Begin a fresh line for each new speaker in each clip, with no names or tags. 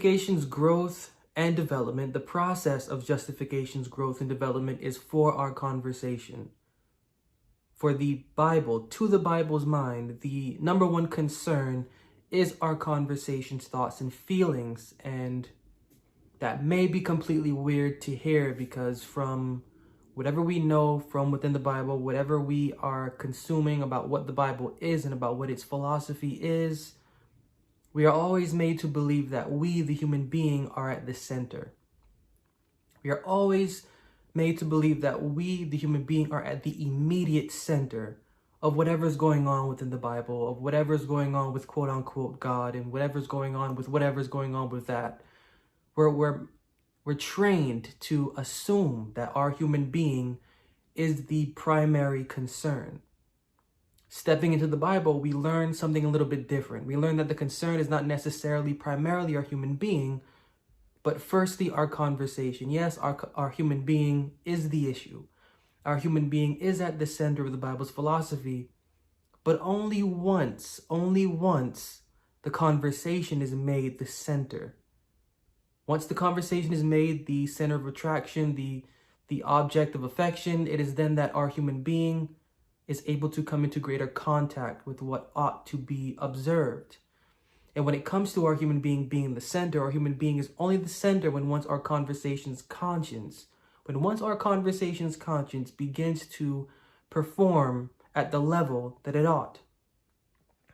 Justification's growth and development, the process of justification's growth and development is for our conversation. For the Bible, to the Bible's mind, the number one concern is our conversations, thoughts, and feelings. And that may be completely weird to hear because from whatever we know from within the Bible, whatever we are consuming about what the Bible is and about what its philosophy is, we are always made to believe that we, the human being, are at the center. We are always made to believe that we, the human being, are at the immediate center of whatever's going on within the Bible, of whatever's going on with quote unquote God, and whatever's going on with that. We're trained to assume that our human being is the primary concern. Stepping into the Bible, we learn something a little bit different. We learn that the concern is not necessarily primarily our human being, but firstly, our conversation. Yes, our human being is the issue. Our human being is at the center of the Bible's philosophy, but only once the conversation is made the center. Once the conversation is made the center of attraction, the object of affection, it is then that our human being is able to come into greater contact with what ought to be observed. And when it comes to our human being being the center, our human being is only the center when once our conversation's conscience begins to perform at the level that it ought.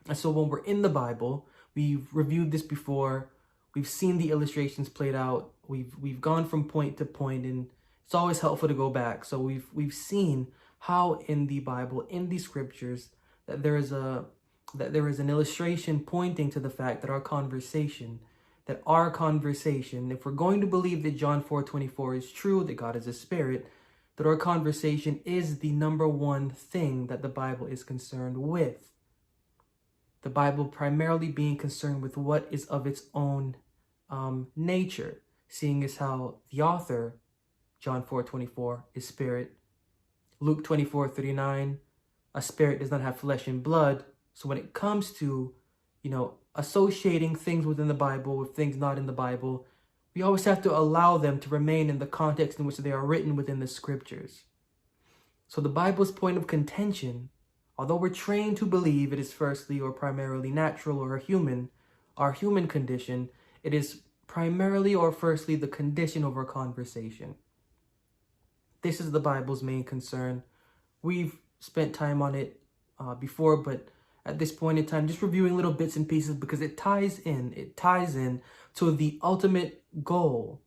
And so when we're in the Bible, we've reviewed this before, we've seen the illustrations played out, we've gone from point to point, and it's always helpful to go back. So we've seen how in the Bible, in the scriptures, that there is an illustration pointing to the fact that our conversation, if we're going to believe that John 4:24 is true, that God is a spirit, that our conversation is the number one thing that the Bible is concerned with. The Bible primarily being concerned with what is of its own nature, seeing as how the author, John 4:24, is spirit. Luke 24:39, a spirit does not have flesh and blood. So when it comes to, associating things within the Bible with things not in the Bible, we always have to allow them to remain in the context in which they are written within the scriptures. So the Bible's point of contention, although we're trained to believe it is firstly or primarily natural or our human condition, it is primarily or firstly the condition of our conversation. This is the Bible's main concern. We've spent time on it before, but at this point in time, just reviewing little bits and pieces because it ties in to the ultimate goal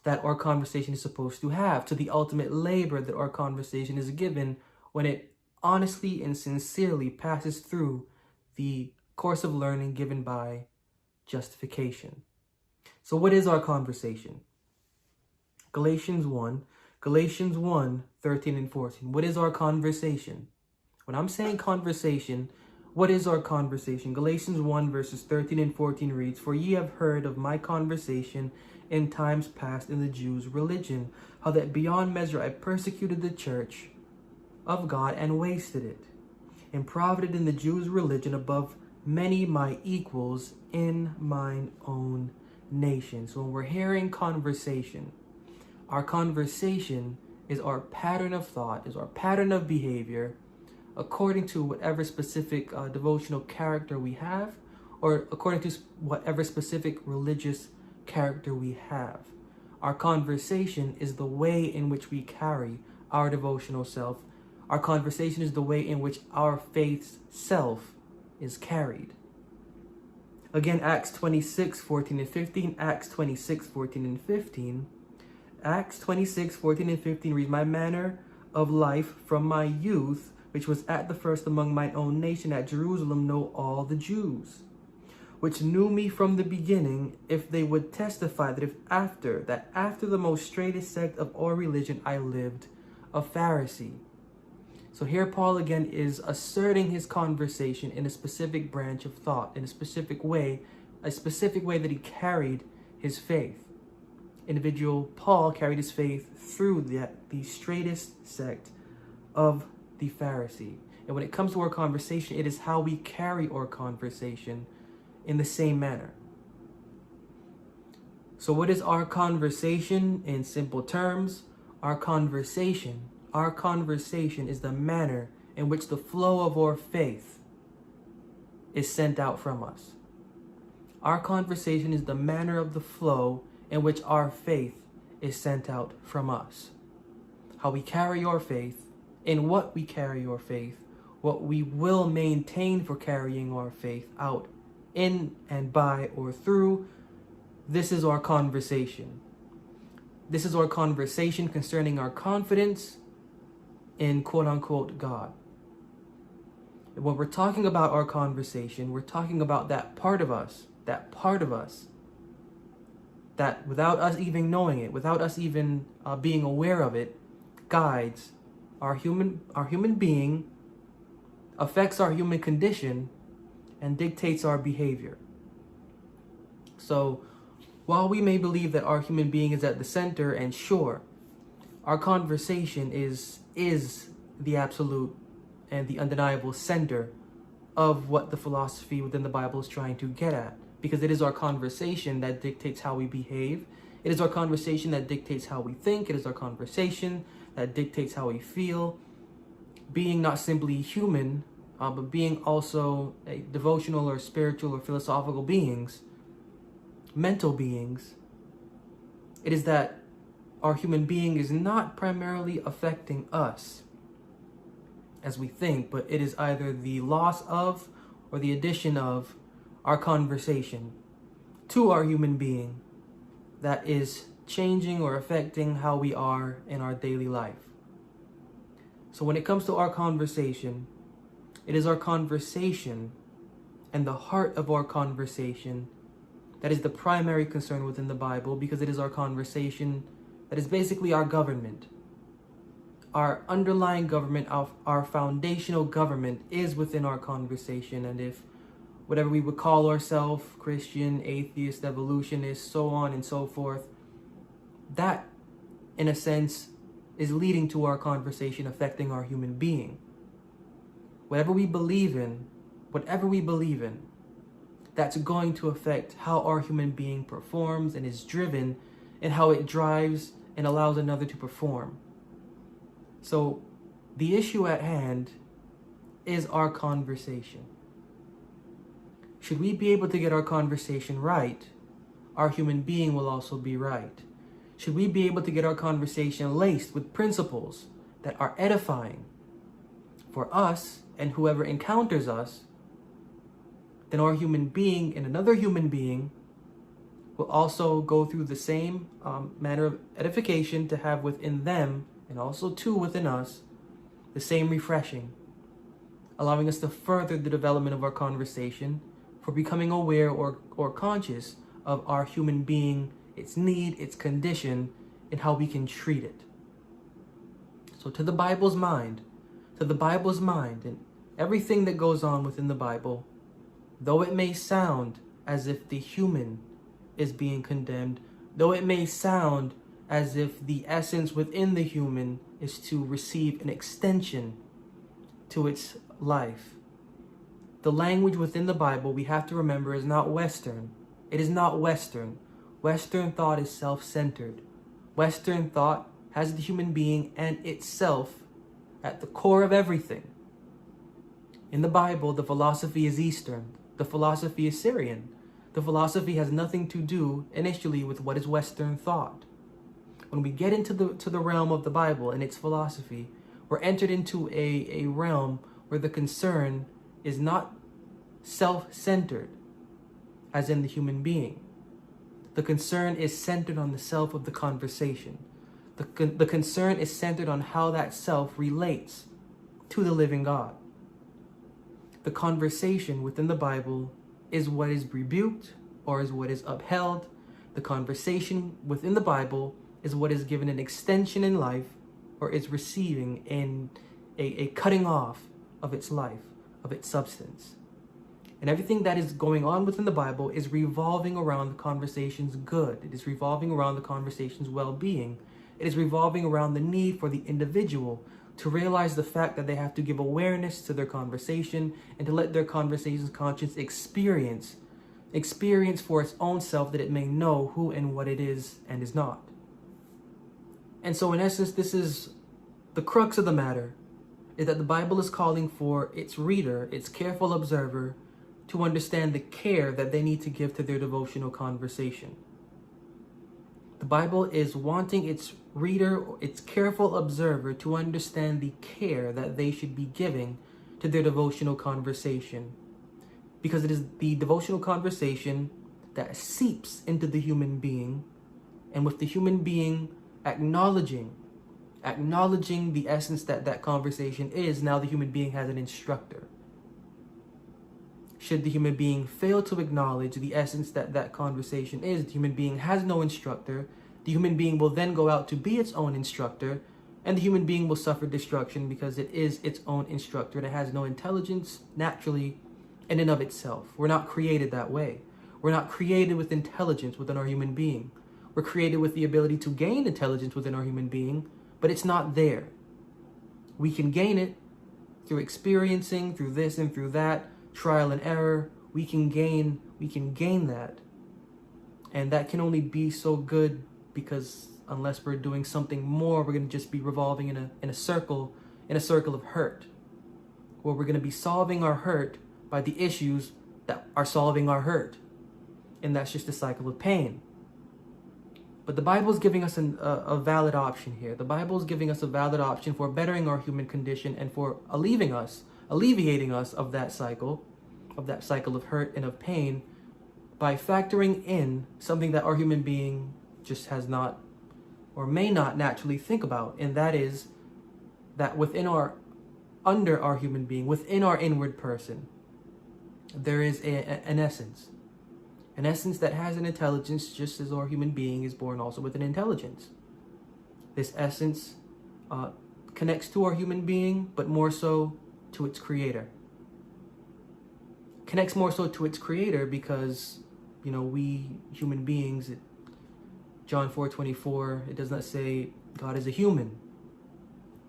that our conversation is supposed to have, to the ultimate labor that our conversation is given when it honestly and sincerely passes through the course of learning given by justification. So what is our conversation? Galatians 1:13 and 14. What is our conversation? When I'm saying conversation, what is our conversation? Galatians 1 verses 13 and 14 reads, "For ye have heard of my conversation in times past in the Jews' religion, how that beyond measure I persecuted the church of God and wasted it, and profited in the Jews' religion above many my equals in mine own nation." So when we're hearing conversation, our conversation is our pattern of thought, is our pattern of behavior, according to whatever specific devotional character we have, or according to whatever specific religious character we have. Our conversation is the way in which we carry our devotional self. Our conversation is the way in which our faith's self is carried. Again, Acts 26:14 and 15, Acts 26:14 and 15. Acts 26:14 and 15 reads, "My manner of life from my youth, which was at the first among mine own nation at Jerusalem, know all the Jews, which knew me from the beginning, if they would testify that after the most straitest sect of all religion I lived a Pharisee." So here Paul again is asserting his conversation in a specific branch of thought, in a specific way that he carried his faith. Individual Paul carried his faith through the straightest sect of the Pharisee. And when it comes to our conversation, it is how we carry our conversation in the same manner. So what is our conversation in simple terms? Our conversation is the manner in which the flow of our faith is sent out from us. Our conversation is the manner of the flow in which our faith is sent out from us. How we carry our faith, in what we carry our faith, what we will maintain for carrying our faith out in and by or through, this is our conversation. This is our conversation concerning our confidence in quote-unquote God. When we're talking about our conversation, we're talking about that part of us that without us even knowing it, without us even being aware of it, guides our human being, affects our human condition, and dictates our behavior. So while we may believe that our human being is at the center, and sure, our conversation is the absolute and the undeniable center of what the philosophy within the Bible is trying to get at, because it is our conversation that dictates how we behave. It is our conversation that dictates how we think. It is our conversation that dictates how we feel. Being not simply human, but being also a devotional or spiritual or philosophical beings, mental beings, it is that our human being is not primarily affecting us as we think, but it is either the loss of or the addition of our conversation to our human being that is changing or affecting how we are in our daily life. So when it comes to our conversation, it is our conversation and the heart of our conversation that is the primary concern within the Bible, because it is our conversation that is basically our government. Our underlying government, our foundational government is within our conversation. And if whatever we would call ourselves, Christian, atheist, evolutionist, so on and so forth, that in a sense is leading to our conversation affecting our human being. Whatever we believe in, that's going to affect how our human being performs and is driven, and how it drives and allows another to perform. So the issue at hand is our conversation. Should we be able to get our conversation right, our human being will also be right. Should we be able to get our conversation laced with principles that are edifying for us and whoever encounters us, then our human being and another human being will also go through the same manner of edification to have within them, and also too within us, the same refreshing, allowing us to further the development of our conversation for becoming aware or conscious of our human being, its need, its condition, and how we can treat it. So to the Bible's mind, and everything that goes on within the Bible, though it may sound as if the human is being condemned, though it may sound as if the essence within the human is to receive an extension to its life, the language within the Bible, we have to remember, is not Western. It is not Western. Western thought is self-centered. Western thought has the human being and itself at the core of everything. In the Bible, the philosophy is Eastern. The philosophy is Syrian. The philosophy has nothing to do initially with what is Western thought. When we get into the realm of the Bible and its philosophy, we're entered into a realm where the concern is not self-centered, as in the human being. The concern is centered on the self of the conversation. The concern is centered on how that self relates to the living God. The conversation within the Bible is what is rebuked or is what is upheld. The conversation within the Bible is what is given an extension in life or is receiving in a cutting off of its life, of its substance. And everything that is going on within the Bible is revolving around the conversation's good. It is revolving around the conversation's well-being. It is revolving around the need for the individual to realize the fact that they have to give awareness to their conversation and to let their conversation's conscience experience experience for its own self, that it may know who and what it is and is not. And so in essence, this is the crux of the matter, is that the Bible is calling for its reader, its careful observer, to understand the care that they need to give to their devotional conversation. The Bible is wanting its reader, its careful observer, to understand the care that they should be giving to their devotional conversation. Because it is the devotional conversation that seeps into the human being, and with the human being acknowledging the essence that that conversation is, now the human being has an instructor. Should the human being fail to acknowledge the essence that that conversation is, the human being has no instructor. The human being will then go out to be its own instructor, and the human being will suffer destruction because it is its own instructor and it has no intelligence naturally in and of itself. We're not created that way. We're not created with intelligence within our human being. We're created with the ability to gain intelligence within our human being, but it's not there. We can gain it through experiencing, through this and through that, trial and error. We can gain that. And that can only be so good because unless we're doing something more, we're going to just be revolving in a circle of hurt, where we're going to be solving our hurt by the issues that are solving our hurt. And that's just a cycle of pain. But the Bible is giving us a valid option here. The Bible is giving us a valid option for bettering our human condition and for alleviating us of that cycle of hurt and of pain, by factoring in something that our human being just has not or may not naturally think about. And that is that under our human being, within our inward person, there is an essence. An essence that has an intelligence, just as our human being is born also with an intelligence. This essence connects to our human being, but more so to its creator. Connects more so to its creator because, we human beings, John 4:24, it does not say God is a human.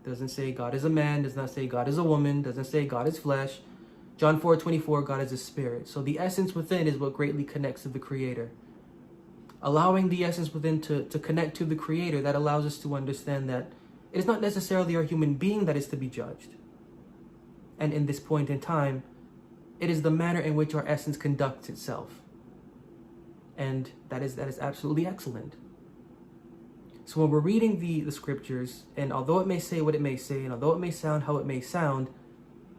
It doesn't say God is a man. It does not say God is a woman. It doesn't say God is flesh. John 4:24, God is a spirit. So the essence within is what greatly connects to the creator. Allowing the essence within to connect to the creator, that allows us to understand that it is not necessarily our human being that is to be judged. And in this point in time, it is the manner in which our essence conducts itself. And that is absolutely excellent. So when we're reading the scriptures, and although it may say what it may say, and although it may sound how it may sound,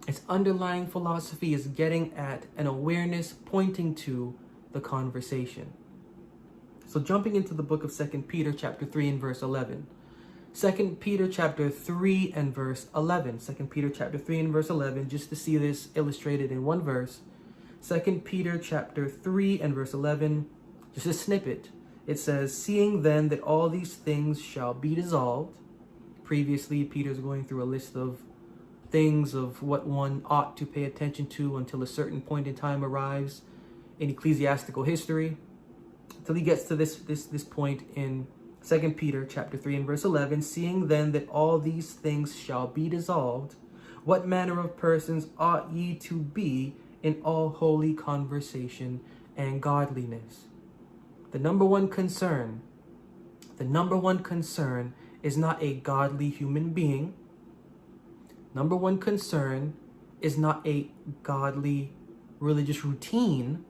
its underlying philosophy is getting at an awareness pointing to the conversation. So jumping into the book of 2 Peter chapter 3 and verse 11. 2 Peter chapter 3 and verse 11. 2 Peter chapter 3 and verse 11, just to see this illustrated in one verse. 2 Peter chapter 3 and verse 11, just a snippet. It says, "Seeing then that all these things shall be dissolved." Previously, Peter's going through a list of things of what one ought to pay attention to until a certain point in time arrives in ecclesiastical history. Until he gets to this point in 2 Peter chapter 3 and verse 11, "Seeing then that all these things shall be dissolved, what manner of persons ought ye to be in all holy conversation and godliness?" The number one concern is not a godly human being. Number one concern is not a godly religious routine.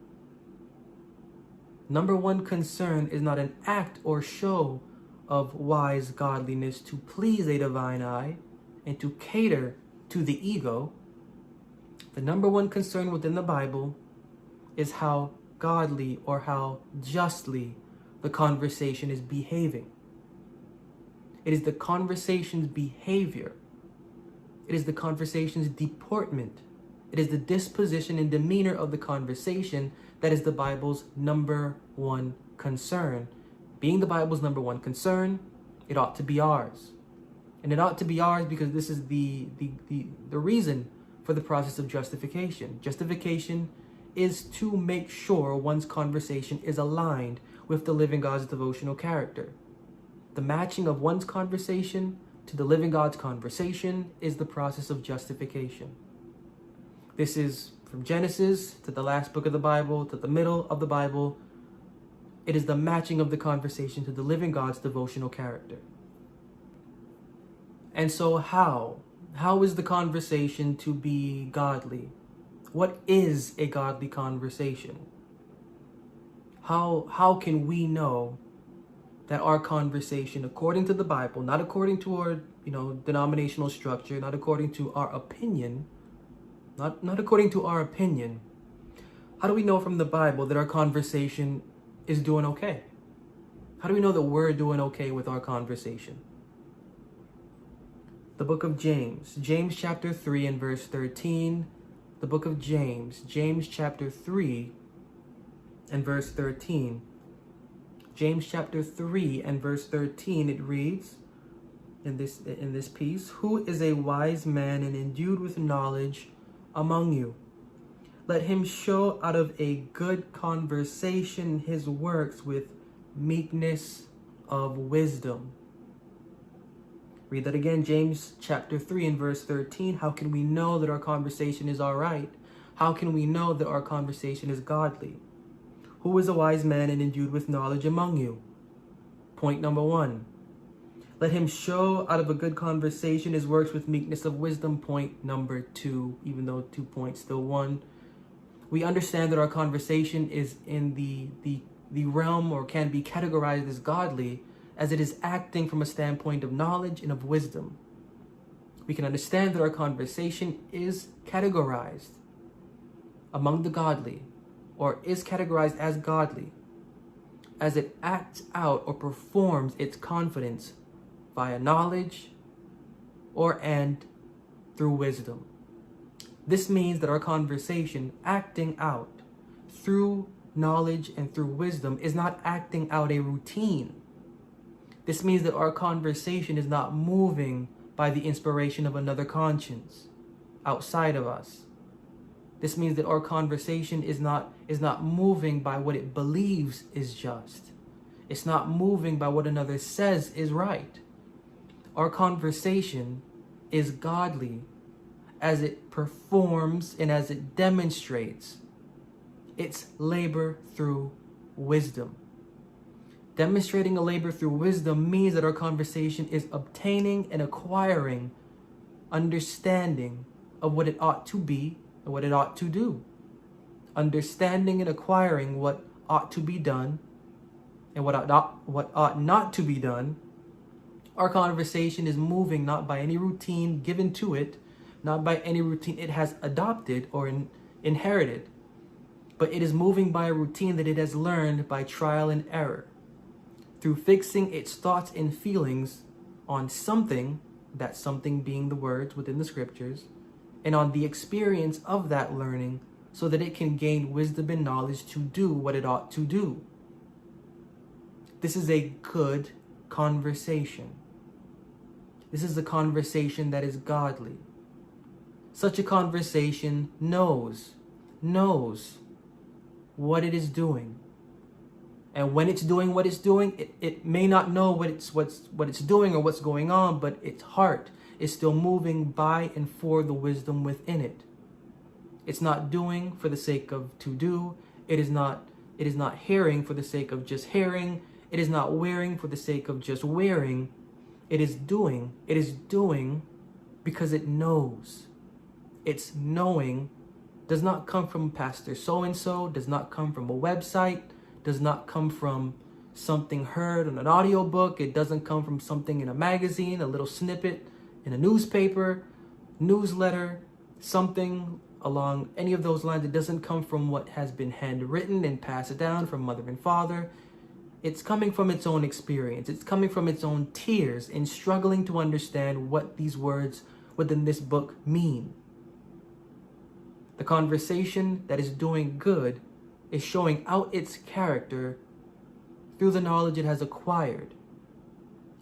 Number one concern is not an act or show of wise godliness to please a divine eye and to cater to the ego. The number one concern within the Bible is how godly or how justly the conversation is behaving. It is the conversation's behavior. It is the conversation's deportment. It is the disposition and demeanor of the conversation that is the Bible's number one concern. Being the Bible's number one concern, it ought to be ours. And it ought to be ours because this is the reason for the process of justification. Justification is to make sure one's conversation is aligned with the living God's devotional character. The matching of one's conversation to the living God's conversation is the process of justification. This is From Genesis to the last book of the Bible to the middle of the Bible, it is the matching of the conversation to the living God's devotional character. And so how? How is the conversation to be godly? What is a godly conversation? How can we know that our conversation, according to the Bible, not according to our denominational structure, not according to our opinion, not according to our opinion, how do we know from the Bible that our conversation is doing okay? How do we know that we're doing okay with our conversation? The book of James, James chapter 3 and verse 13. The book of James, James chapter 3 and verse 13. James chapter 3 and verse 13, it reads in this piece, "Who is a wise man and endued with knowledge among you? Let him show out of a good conversation his works with meekness of wisdom." Read that again, James chapter 3 and verse 13. How can we know that our conversation is all right? How can we know that our conversation is godly? Who is a wise man and endued with knowledge among you? Point number 1. Let him show out of a good conversation his works with meekness of wisdom. Point number 2, even though 2 points, still 1. We understand that our conversation is in the realm, or can be categorized as godly, as it is acting from a standpoint of knowledge and of wisdom. We can understand that our conversation is categorized among the godly, or is categorized as godly, as it acts out or performs its confidence via knowledge and through wisdom. This means that our conversation acting out through knowledge and through wisdom is not acting out a routine. This means that our conversation is not moving by the inspiration of another conscience outside of us. This means that our conversation is not moving by what it believes is just. It's not moving by what another says is right. Our conversation is godly as it performs and as it demonstrates its labor through wisdom. Demonstrating a labor through wisdom means that our conversation is obtaining and acquiring understanding of what it ought to be and what it ought to do. Understanding and acquiring what ought to be done and what ought not to be done. Our conversation is moving not by any routine given to it, not by any routine it has adopted or inherited, but it is moving by a routine that it has learned by trial and error, through fixing its thoughts and feelings on something, that something being the words within the scriptures, and on the experience of that learning, so that it can gain wisdom and knowledge to do what it ought to do. This is a good conversation. This is a conversation that is godly. Such a conversation knows what it is doing. And when it's doing what it's doing, it may not know what it's doing or what's going on, but its heart is still moving by and for the wisdom within it. It's not doing for the sake of to do. It is not hearing for the sake of just hearing. It is not wearing for the sake of just wearing. It is doing because it knows. Its knowing does not come from Pastor so-and-so, does not come from a website, does not come from something heard on an audiobook. It doesn't come from something in a magazine, a little snippet in a newspaper, newsletter, something along any of those lines. It doesn't come from what has been handwritten and passed down from mother and father. It's coming from its own experience. It's coming from its own tears in struggling to understand what these words within this book mean. The conversation that is doing good is showing out its character through the knowledge it has acquired.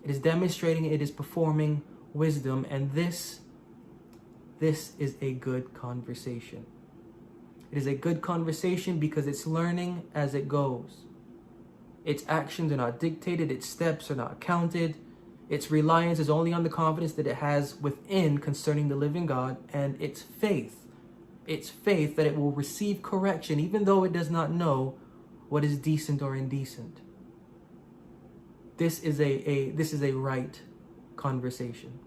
It is demonstrating, it is performing wisdom, and this is a good conversation. It is a good conversation because it's learning as it goes. Its actions are not dictated, its steps are not counted. Its reliance is only on the confidence that it has within concerning the living God, and its faith its faith that it will receive correction even though it does not know what is decent or indecent. This is a right conversation.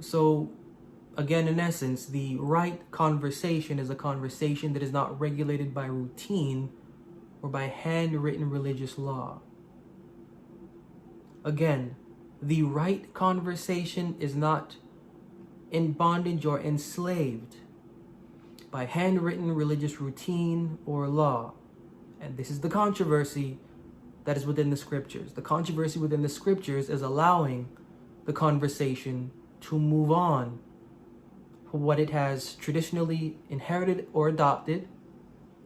So again, in essence, the right conversation is a conversation that is not regulated by routine or by handwritten religious law. Again, the right conversation is not in bondage or enslaved by handwritten religious routine or law. And this is the controversy that is within the scriptures. The controversy within the scriptures is allowing the conversation to move on from what it has traditionally inherited or adopted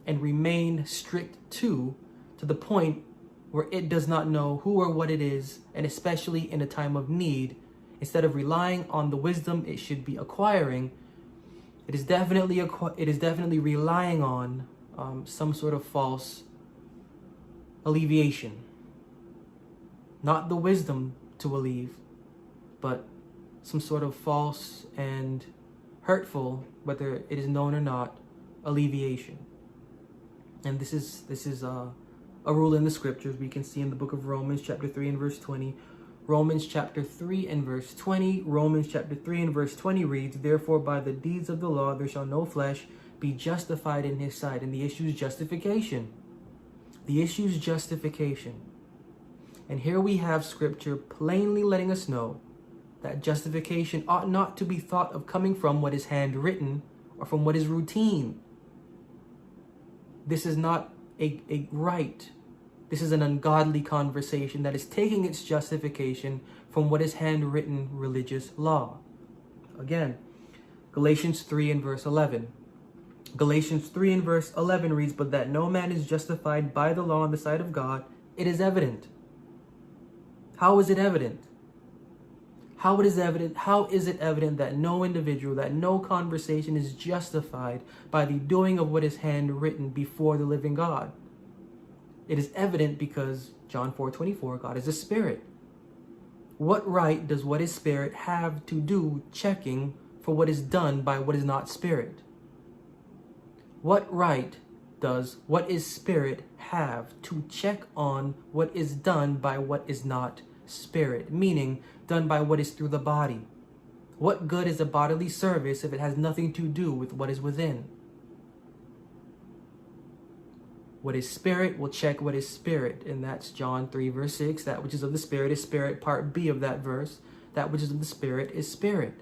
and remain strict to the point where it does not know who or what it is, and especially in a time of need, instead of relying on the wisdom it should be acquiring, it is definitely relying on some sort of false alleviation. Not the wisdom to alleviate, but some sort of false and hurtful, whether it is known or not, alleviation. And this is a rule in the scriptures. We can see in the book of Romans chapter 3 and verse 20. Romans chapter 3 and verse 20. Romans chapter 3 and verse 20 reads, "Therefore by the deeds of the law there shall no flesh be justified in his sight." And the issue is justification. The issue is justification. And here we have scripture plainly letting us know that justification ought not to be thought of coming from what is handwritten or from what is routine. This is not a right. This is an ungodly conversation that is taking its justification from what is handwritten religious law. Again, Galatians 3 and verse 11. Galatians 3 and verse 11 reads, "But that no man is justified by the law in the sight of God, it is evident." How is it evident? How is it evident that no individual, that no conversation is justified by the doing of what is handwritten before the living God? It is evident because John 4:24, God is a spirit. What right does what is spirit have to do checking for what is done by what is not spirit? What right does what is spirit have to check on what is done by what is not spirit, meaning done by what is through the body? What good is a bodily service if it has nothing to do with what is within? What is spirit will check what is spirit, and that's John 3 verse 6. That which is of the spirit is spirit, part B of that verse. That which is of the spirit is spirit.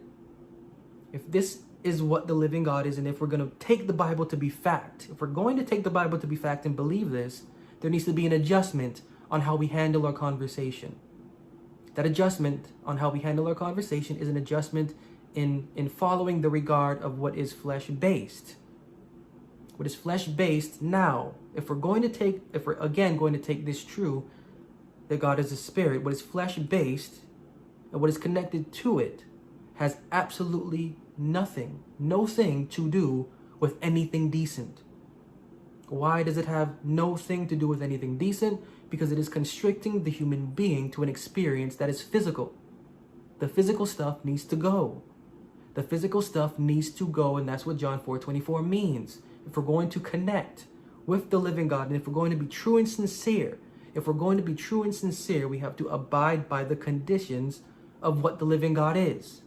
If this is what the living God is, and if we're going to take the Bible to be fact, if we're going to take the Bible to be fact and believe this, there needs to be an adjustment on how we handle our conversation. That adjustment on how we handle our conversation is an adjustment in following the regard of what is flesh-based. What is flesh-based now, if we're again going to take this true, that God is a spirit, what is flesh-based and what is connected to it has absolutely no thing to do with anything decent. Why does it have no thing to do with anything decent? Because it is constricting the human being to an experience that is physical. The physical stuff needs to go. The physical stuff needs to go, and that's what John 4:24 means. If we're going to connect with the living God, and if we're going to be true and sincere, we have to abide by the conditions of what the living God is.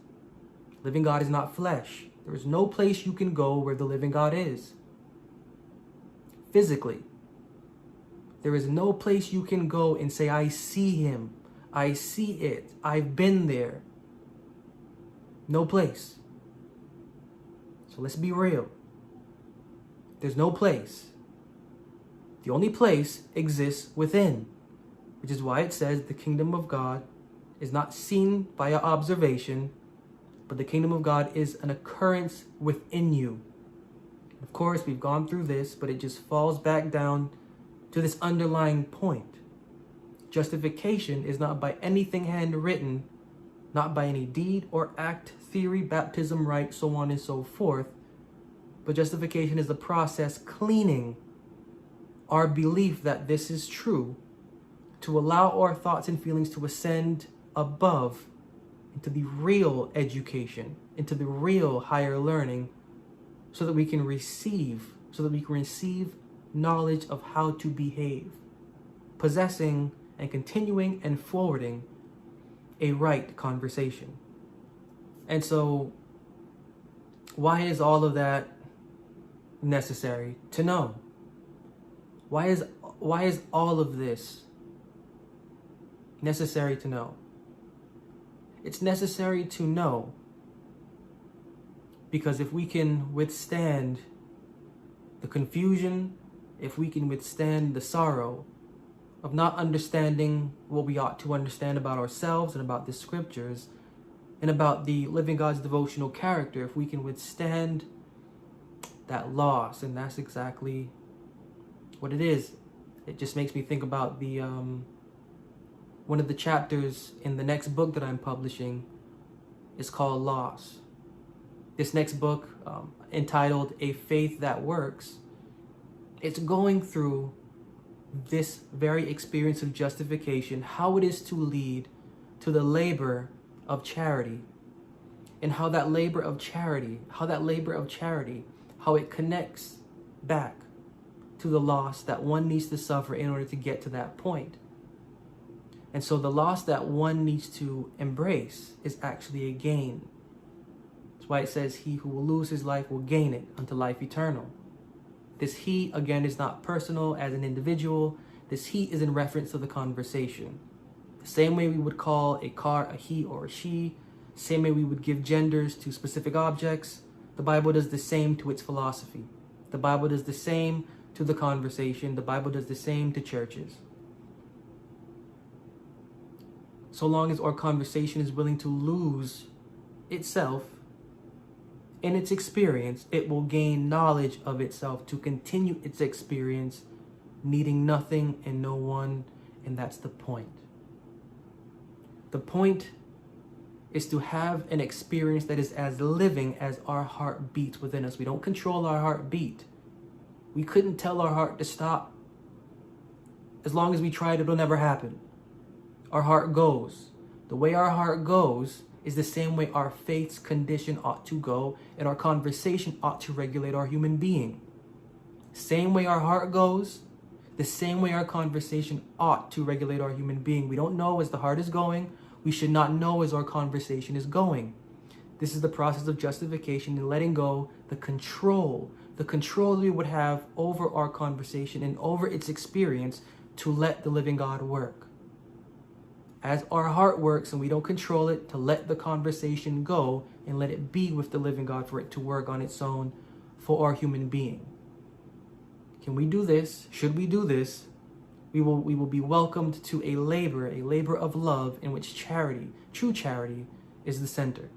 Living God is not flesh. There is no place you can go where the living God is. Physically. There is no place you can go and say, I see him. I see it. I've been there. No place. So let's be real. There's no place. The only place exists within, which is why it says the kingdom of God is not seen by your observation, but the kingdom of God is an occurrence within you. Of course, we've gone through this, but it just falls back down to this underlying point. Justification is not by anything handwritten, not by any deed or act, theory, baptism, rite, so on and so forth, but justification is the process cleaning our belief that this is true, to allow our thoughts and feelings to ascend above into the real education, into the real higher learning, so that we can receive knowledge of how to behave, possessing and continuing and forwarding a right conversation. And so, why is all of that necessary to know? Why is all of this necessary to know? It's necessary to know because if we can withstand the confusion, if we can withstand the sorrow of not understanding what we ought to understand about ourselves and about the scriptures and about the living God's devotional character, if we can withstand that loss, and that's exactly what it is. It just makes me think about the one of the chapters in the next book that I'm publishing is called Loss. This next book, entitled A Faith That Works, it's going through this very experience of justification, how it is to lead to the labor of charity, and how that labor of charity, how it connects back to the loss that one needs to suffer in order to get to that point. And so the loss that one needs to embrace is actually a gain. That's why it says, he who will lose his life will gain it unto life eternal. This he, again, is not personal as an individual. This he is in reference to the conversation. The same way we would call a car a he or a she, same way we would give genders to specific objects, the Bible does the same to its philosophy. The Bible does the same to the conversation. The Bible does the same to churches. So long as our conversation is willing to lose itself in its experience, it will gain knowledge of itself to continue its experience, needing nothing and no one, and that's the point. The point is to have an experience that is as living as our heart beats within us. We don't control our heartbeat. We couldn't tell our heart to stop. As long as we tried, it'll never happen. Our heart goes. The way our heart goes is the same way our faith's condition ought to go, and our conversation ought to regulate our human being. Same way our heart goes, the same way our conversation ought to regulate our human being. We don't know as the heart is going. We should not know as our conversation is going. This is the process of justification and letting go the control we would have over our conversation and over its experience to let the living God work. As our heart works and we don't control it, to let the conversation go and let it be with the living God for it to work on its own for our human being. Can we do this? Should we do this? We will be welcomed to a labor of love in which charity, true charity, is the center.